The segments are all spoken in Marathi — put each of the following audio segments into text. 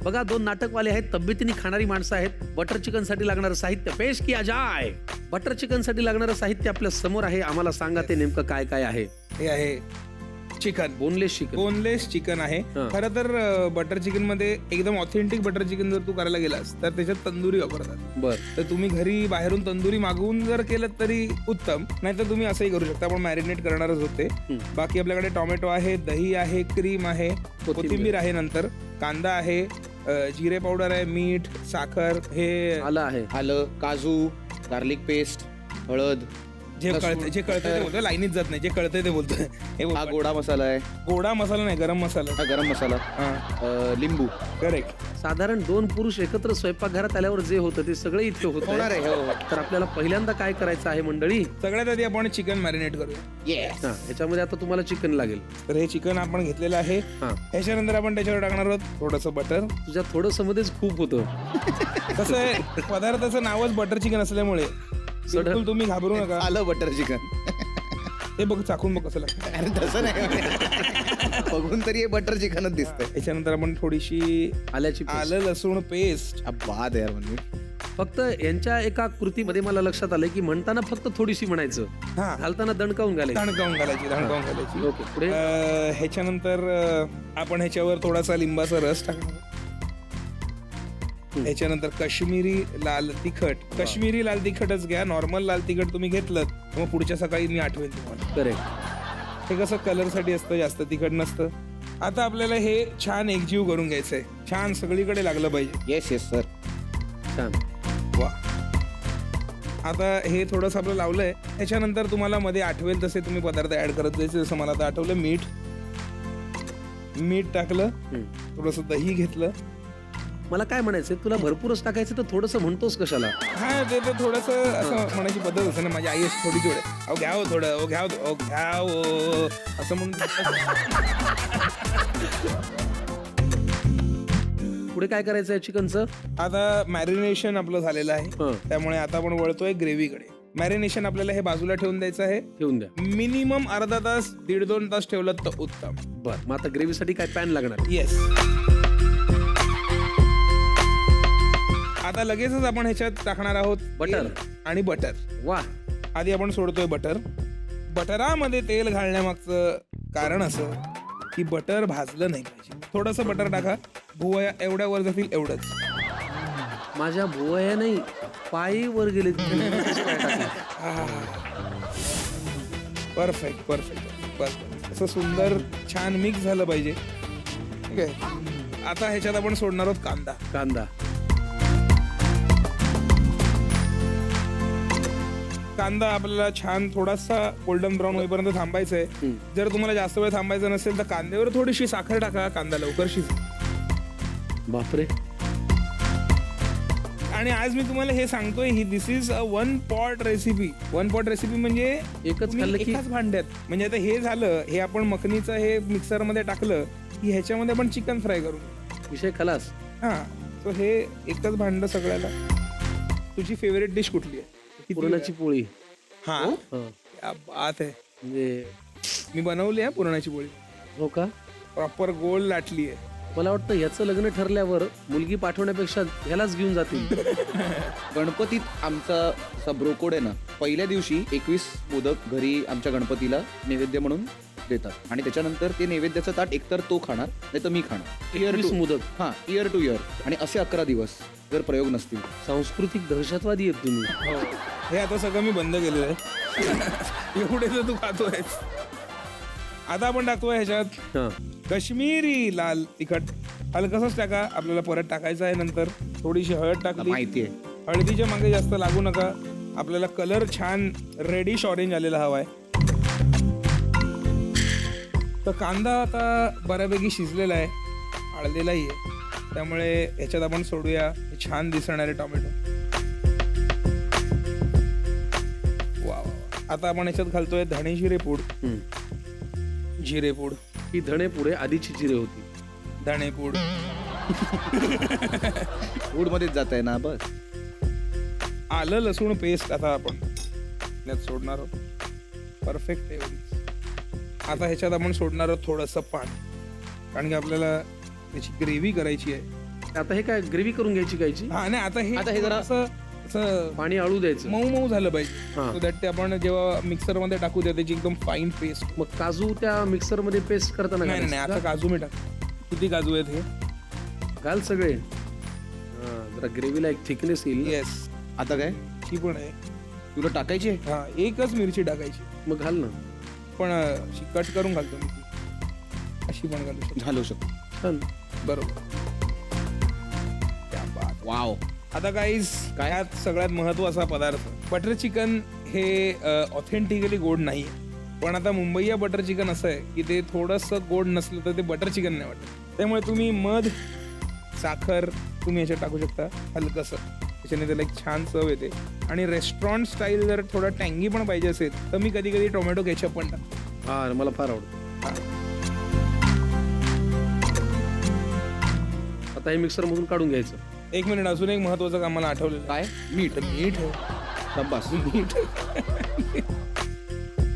बघा 2 नाटकवाले आहेत, तब्येतीने खाणारी माणसं आहेत. बटर चिकन साठी लागणारं साहित्य पेश किया जाय. बटर चिकन साठी लागणारं साहित्य आपल्या समोर आहे. आम्हाला सांगा ते नेमकं काय काय आहे. हे आहे चिकन, बोनलेस चिकन आहे. खरं तर बटर चिकन मध्ये एकदम ऑथेंटिक बटर चिकन जर तू करायला गेलास तर त्याच्यात तंदुरी वापरतात. तर तुम्ही घरी बाहेरून तंदुरी मागवून जर केलं तरी उत्तम, नाहीतर तुम्ही असंही करू शकता. आपण मॅरिनेट करणारच होते. बाकी आपल्याकडे टोमॅटो आहे, दही आहे, क्रीम आहे, कोथिंबीर आहे, नंतर कांदा आहे, जिरे पावडर आहे, मीठ, साखर, हे आलं, काजू, गार्लिक पेस्ट, हळद, जे कळतंय ते बोलतोय, लाईनीत जात नाही, जे कळतंय ते बोलतोय. हा गोडा मसाला आहे. गोडा मसाला नाही, गरम मसाला. हा गरम मसाला, लिंबू. करेक्ट. साधारण 2 पुरुष एकत्र स्वयंपाकघरात आल्यावर जे होतं ते सगळं इथे होणार आहे. तर आपल्याला पहिल्यांदा काय करायचं आहे मंडळी, सगळ्यात आधी आपण चिकन मॅरिनेट करूया. ह्याच्यामध्ये आता तुम्हाला चिकन लागेल. तर हे चिकन आपण घेतलेलं आहे. ह्याच्यानंतर आपण त्याच्यावर टाकणार आहोत थोडंसं बटर. तुझ्या थोडंसं मध्येच खूप होतं. कसं आहे, पदार्थाचं नावच बटर चिकन असल्यामुळे बिलकुल तुम्ही घाबरू नका. आलं बटर चिकन. हे बघ, चाखून बघ कसं लागतं. अरे तसं नाही, बघून तरी हे बटर चिकनच दिसतंय. याच्यानंतर आपण थोडीशी आलं लसूण पेस्ट. बाद यार म्हणजे. फक्त यांच्या एका कृतीमध्ये मला लक्षात आलंय की म्हणताना फक्त थोडीशी म्हणायचं, घालताना दणकावून घालायची. ओके, पुढे. ह्याच्यानंतर आपण ह्याच्यावर थोडासा लिंबाचा रस टाकणार. ह्याच्यानंतर काश्मीरी लाल तिखटच घ्या. नॉर्मल लाल तिखट तुम्ही घेतलं मग पुढच्या सकाळी मी आठवेन तुम्हाला. करेक्ट. हे कसं कलर साठी असतं, जास्त तिखट नसतं. आता आपल्याला हे छान एकजीव करून घ्यायचंय, छान सगळीकडे लागलं पाहिजे. Yes sir. छान. वा. आता हे थोडंसं आपलं लावलंय. त्याच्यानंतर तुम्हाला मध्ये आठवेल तसे तुम्ही पदार्थ ऍड करत जायचे. जसं मला आता आठवलं, मीठ टाकलं, थोडंसं दही घेतलं. मला काय म्हणायचंय, तुला भरपूरच टाकायचं तर थोडंसं म्हणतोस कशाला. हा, ते तर थोडंसं असं म्हणायची पद्धत असते ना. माझी आई अशी थोडी जोडे, अहो घ्या हो थोडं, अहो घ्या हो असं म्हणून. पुढे काय करायचं आहे चिकनचं. आता मॅरिनेशन आपलं झालेलं आहे, त्यामुळे आता आपण वळतोय ग्रेव्हीकडे. मॅरिनेशन आपल्याला हे बाजूला ठेवून द्यायचं आहे. ठेवून द्या. मिनिमम अर्धा तास, 1.5-2 तास ठेवलं तर उत्तम. बरं, मग आता ग्रेव्हीसाठी काय पॅन लागणार. येस. आता लगेचच आपण ह्याच्यात टाकणार आहोत बटर आणि बटर. वा. आधी आपण सोडतोय बटर. बटरामध्ये तेल घालण्यामागचं कारण असं की बटर भाजलं नाही पाहिजे. थोडंसं बटर टाका, भुवया एवढ्या वर जातील एवढंच. माझ्या भुवया नाही, पायी वर गेले. परफेक्ट. बस असं सुंदर छान मिक्स झालं पाहिजे. ठीक आहे. आता ह्याच्यात आपण सोडणार आहोत कांदा. कांदा आपल्याला छान थोडासा गोल्डन ब्राऊन होईपर्यंत थांबायचं आहे. जर तुम्हाला जास्त वेळ थांबायचं नसेल तर कांद्यावर थोडीशी साखर टाका, कांदा लवकर शिजेल. बापरे. आणि आज मी तुम्हाला हे सांगतोय, this is a 1 pot recipe. 1 pot recipe म्हणजे एकाच भांड्यात. म्हणजे आता हे झालं, हे आपण मखनीचं हे मिक्सर मध्ये टाकलं की ह्याच्यामध्ये आपण चिकन फ्राय करू, विषय खलास. हा. सो हे एकच भांड सगळ्याला. तुझी फेवरेट डिश कुठली आहे. पुरणाची पोळी. हा, क्या बात आहे. म्हणजे मी बनवली आहे पुरणाची पोळी. हो का. प्रॉपर गोल लाटली आहे. मला वाटतं ह्याचं लग्न ठरल्यावर मुलगी पाठवण्यापेक्षा ह्यालाच घेऊन जातील. गणपतीत आमचा ब्रोकोड आहे ना, पहिल्या दिवशी 21 मोदक घरी आमच्या गणपतीला नैवेद्य म्हणून देतात. आणि त्याच्यानंतर ते नैवेद्याचं ताट एकतर तो खाणार, नाही तर मी खाणार. मोदक. हा, इयर टू इयर. आणि असे 11 दिवस जर प्रयोग नसतील. सांस्कृतिक दहशतवादी आहेत तुम्ही. हे आता सगळं मी बंद केलेलं आहे. एवढे तर तू खातोयस. आता आपण टाकतोय ह्याच्यात काश्मीरी लाल तिखट. हलकसंच टाका, आपल्याला परत टाकायचं आहे. नंतर थोडीशी हळद टाकली. माहितीये, हळदीच्या मागे जास्त लागू नका. आपल्याला कलर छान रेडिश ऑरेंज आलेला हवाय. तर कांदा आता बऱ्यापैकी शिजलेला आहे, आळलेलाही आहे. त्यामुळे ह्याच्यात आपण सोडूया छान दिसणारे टोमॅटो. वा. आता आपण ह्याच्यात घालतोय धणे जिरे पूड. ही धणे पुढे आधीची जिरे होती. धणे पूड. फूड मध्येच जात आहे ना. बस. आलं लसूण पेस्ट आता आपण यात सोडणार आहोत. परफेक्ट आहे. आता ह्याच्यात आपण सोडणार आहोत थोडंसं पाणी, कारण की आपल्याला त्याची ग्रेव्ही करायची आहे. आता हे काय ग्रेव्ही करून घ्यायची कायची? हा नाही आता हे जरा असं असं पाणी आळू द्यायचं. मऊ मऊ झालं पाहिजे हा. सो दॅट ते आपण जेव्हा मिक्सर मध्ये टाकू त्या त्याची एकदम फाईन पेस्ट. मग काजू त्या मिक्सर मध्ये पेस्ट करताना नाही नाही घालायचं आता का? काजू मी टाक. किती काजू आहेत हे? घाल सगळे. हा, जरा ग्रेव्हीला एक थिकनेस येईल. येस आता काय ही पण आहे. तुला टाकायची आहे? हा एकच मिरची टाकायची मग घाल ना. पण अशी कट करून घालतो मी ती. अशी पण घालू शकतो. घालू शकतो. छान. बरोबर. क्या बात. वाव. आता गाईज काय? यात सगळ्यात महत्वाचा पदार्थ बटर चिकन हे ऑथेंटिकली गोड नाही पण आता मुंबई बटर चिकन असं आहे की ते थोडंसं गोड नसलं तर ते बटर चिकन नाही वाटत. त्यामुळे तुम्ही मध साखर तुम्ही याच्यात टाकू शकता हलकंसं. त्याच्याने त्याला एक छान चव येते. आणि रेस्टॉरंट स्टाईल जर थोडा टँगी पण पाहिजे असेल तर मी कधी कधी टोमॅटो केचप पण टाकतो. हा मला फार आवडतं. आता हे मिक्सर मधून काढून घ्यायचं. एक मिनिट अजून एक महत्वाचं काम मला आठवलेलं काय? मीठ. मीठ शाबास. मीठ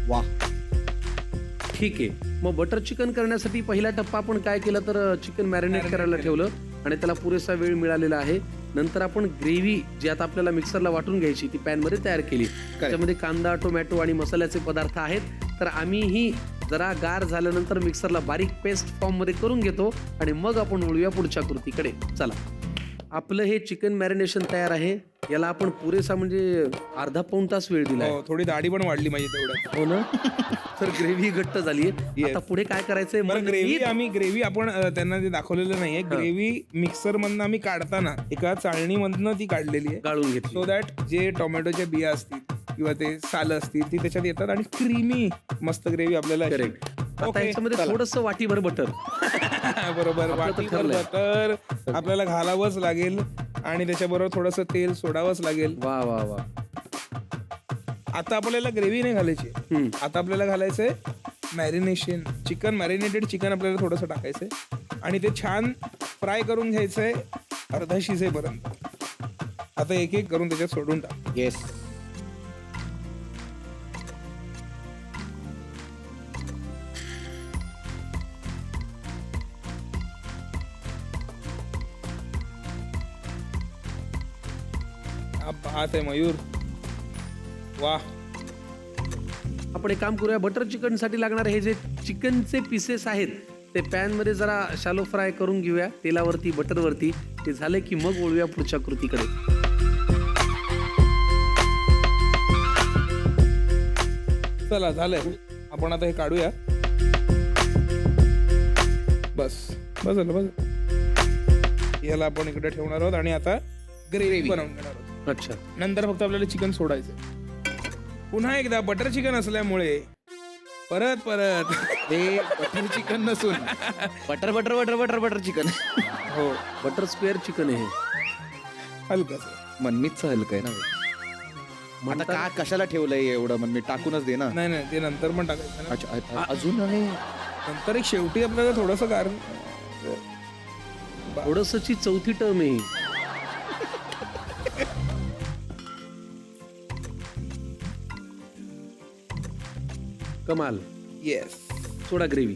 वा. ठीक आहे. मग बटर चिकन करण्यासाठी पहिला टप्पा आपण काय केलं तर चिकन मॅरिनेट करायला ठेवलं आणि त्याला पुरेसा वेळ मिळालेला आहे. नंतर आपण ग्रेव्ही जी आता आपल्याला मिक्सरला वाटून घ्यायची ती पॅन मध्ये तयार केली. त्याच्यामध्ये कांदा टोमॅटो आणि मसाल्याचे पदार्थ आहेत. तर आम्ही ही जरा गार झाल्यानंतर मिक्सरला बारीक पेस्ट फॉर्म मध्ये करून घेतो आणि मग आपण वळूया पुढच्या कृतीकडे. चला, आपलं हे चिकन मॅरिनेशन तयार आहे. याला आपण पुरेसा म्हणजे अर्धा पाऊण तास वेळ दिला. हो, थोडी दाढी पण वाढली माझी तेवढ्यात. हो ना. तर ग्रेव्ही घट्ट झाली. आता पुढे काय करायचंय? बरं ग्रेव्ही आपण त्यांना ते दाखवलेलं नाहीये. ग्रेव्ही मिक्सर मधनं आम्ही काढताना एका चाळणीमधनं ती काढलेली आहे गाळून घेतली. सो दॅट जे टोमॅटोच्या बिया असतील किंवा ते सालं असतील ती त्याच्यात येतात आणि क्रीमी मस्त ग्रेव्ही आपल्याला अशी- करेक्ट. आता Okay, याच्यामध्ये चला. थोडंसं वाटीभर बटर. बरोबर. आपलं तर वाटीभर ठरलंय. बटर आपल्याला घालावंच लागेल आणि त्याच्याबरोबर थोडंसं तेल सोडावंच लागेल. वा वा वा. आता आपल्याला ग्रेव्ही नाही घालायची. हम्म. आता आपल्याला घालायचंय मॅरिनेशन. चिकन मॅरिनेटेड चिकन आपल्याला थोडंसं टाकायचंय आणि ते छान फ्राय करून घ्यायचंय अर्धा शिजेपर्यंत. आता एक एक करून त्याच्यात सोडून टाक. येस. बात आहे मयूर. वा. आपण एक काम करूया. बटर चिकन साठी लागणारे हे जे चिकनचे पीसेस आहेत ते पॅन मध्ये जरा शालो फ्राय करून घेऊया तेलावरती बटरवरती. ते झाले की मग वळूया पुढच्या कृतीकडे. चला झालंय. आपण आता हे काढूया. बस बस झालं बस. याला आपण इकडे ठेवणार आहोत आणि आता ग्रेव्ही बनवून घेणार आहोत. अच्छा. नंतर फक्त आपल्याला चिकन सोडायचं. पुन्हा एकदा बटर चिकन असल्यामुळे परत परत ते बटर चिकन नसून butter butter butter butter butter chicken. हो बटर स्क्वेअर चिकन आहे हे. हलकस. मनमीतचं हलकं आहे ना. आता म्हणतात- का कशाला ठेवलंय एवढं मनमीत? टाकूनच दे ना. नाही नाही ते नंतर पण टाकायचं ना. अच्छा अजून आहे. नंतर एक शेवटी आपल्याला थोडस कारण थोडसची चौथी टर्म आहे ही. कमाल. येस. सोडा ग्रेव्ही.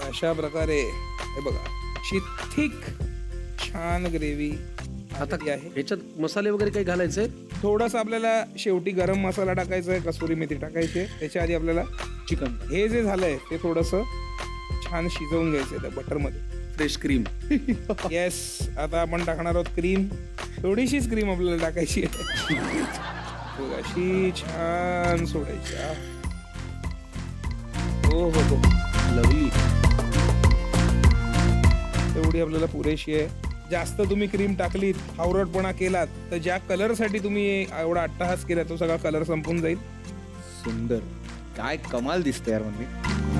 अशा प्रकारे हे बघा अशी थिक छान ग्रेव्ही आता आहे. ह्याच्यात मसाले वगैरे काही घालायचे? थोडस आपल्याला शेवटी गरम मसाला टाकायचा आहे, कसुरी मेथी टाकायची आहे. त्याच्या आधी आपल्याला चिकन. हे जे झालंय ते थोडस छान शिजवून घ्यायचंय त्या बटर मध्ये. Fresh cream. येस. आता आपण टाकणार आहोत क्रीम. थोडीशीच क्रीम आपल्याला टाकायची आहे. बघ, अशी छान सोडायची. हो हो हो. लवली. तेवढी आपल्याला पुरेशी आहे. जास्त तुम्ही क्रीम टाकलीत हावरटपणा केलात तर ज्या कलरसाठी तुम्ही एवढा अट्टहास केला तो सगळा कलर संपून जाईल. सुंदर. काय कमाल दिसते यार मनमीत.